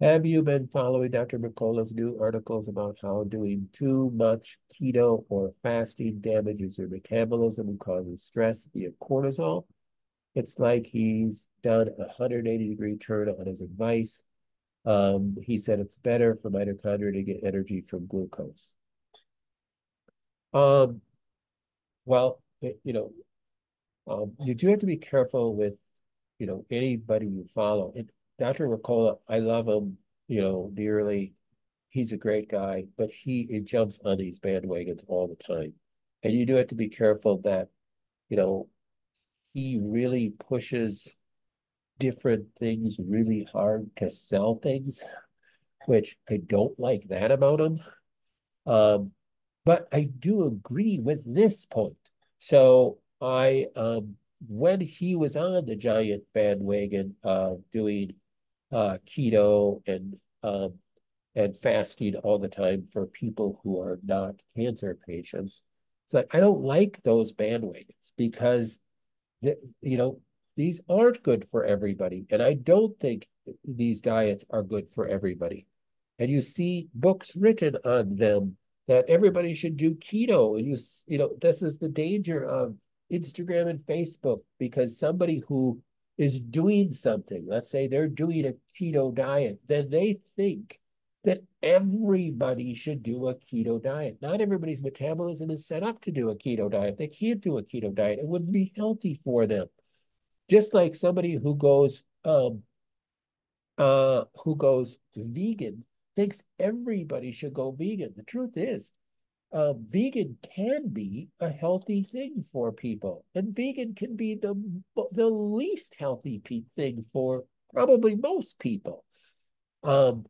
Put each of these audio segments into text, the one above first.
Have you been following Dr. McCullough's new articles about how doing too much keto or fasting damages your metabolism and causes stress via cortisol? It's like he's done a 180-degree turn on his advice. He said it's better for mitochondria to get energy from glucose. Um, well, you do have to be careful with, anybody you follow. And Dr. Ricola, I love him, dearly. He's a great guy, but he jumps on these bandwagons all the time. And you do have to be careful that, you know, he really pushes different things really hard to sell things, which I don't like that about him. Um, but I do agree with this point. So when he was on the giant bandwagon doing keto and fasting all the time for people who are not cancer patients, it's like I don't like those bandwagons because you know these aren't good for everybody, and I don't think these diets are good for everybody. And you see books written on them that everybody should do keto, and this is the danger of Instagram and Facebook, because somebody who is doing something, let's say they're doing a keto diet, then they think that everybody should do a keto diet. Not everybody's metabolism is set up to do a keto diet. They can't do a keto diet. It wouldn't be healthy for them. Just like somebody who goes vegan thinks everybody should go vegan. The truth is, vegan can be a healthy thing for people, and vegan can be the least healthy thing for probably most people. And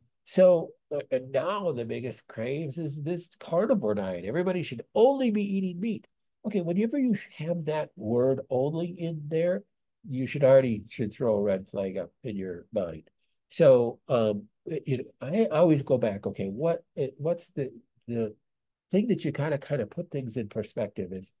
now the biggest craves is this carnivore diet. Everybody should only be eating meat. Okay, whenever you have that word only in there, you should throw a red flag up in your mind. So I always go back, okay, what's the thing that you kind of put things in perspective is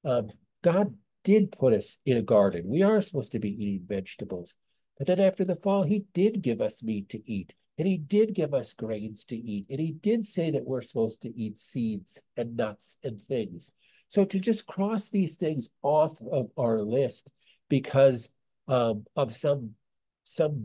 um, God did put us in a garden. We are supposed to be eating vegetables. But then after the fall, he did give us meat to eat. And he did give us grains to eat. And he did say that we're supposed to eat seeds and nuts and things. So to just cross these things off of our list because of some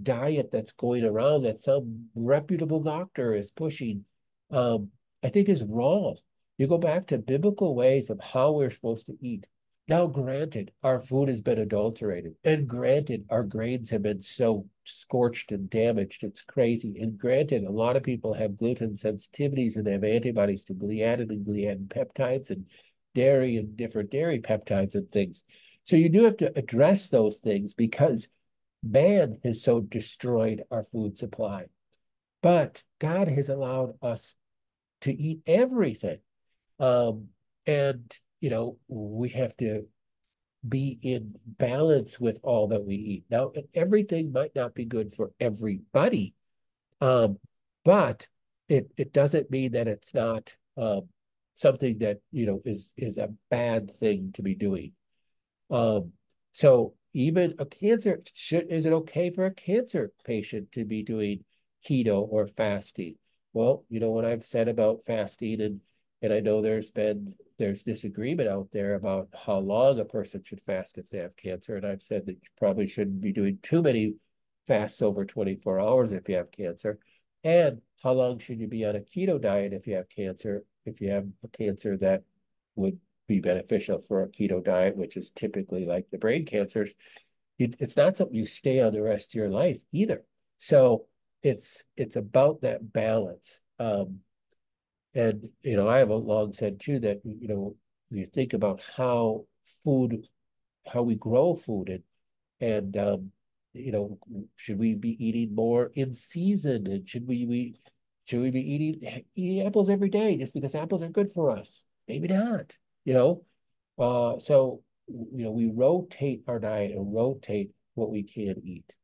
diet that's going around that some reputable doctor is pushing, um, I think is wrong. You go back to biblical ways of how we're supposed to eat. Now, granted, our food has been adulterated, and granted, our grains have been so scorched and damaged, it's crazy. And granted, a lot of people have gluten sensitivities and they have antibodies to gliadin and gliadin peptides and dairy and different dairy peptides and things. So you do have to address those things because man has so destroyed our food supply. But God has allowed us to eat everything. Um, and, we have to be in balance with all that we eat. Now, everything might not be good for everybody, but it doesn't mean that it's not something that, is a bad thing to be doing. Um, so even a cancer is it okay for a cancer patient to be doing keto or fasting? Well, what I've said about fasting, and I know there's disagreement out there about how long a person should fast if they have cancer. And I've said that you probably shouldn't be doing too many fasts over 24 hours if you have cancer. And how long should you be on a keto diet if you have cancer, if you have a cancer that would be beneficial for a keto diet, which is typically like the brain cancers. It's not something you stay on the rest of your life either. So it's about that balance. And I have long said too that you think about how we grow food, and should we be eating more in season, and should we be eating apples every day just because apples are good for us? Maybe not. You know, so we rotate our diet and rotate what we can eat.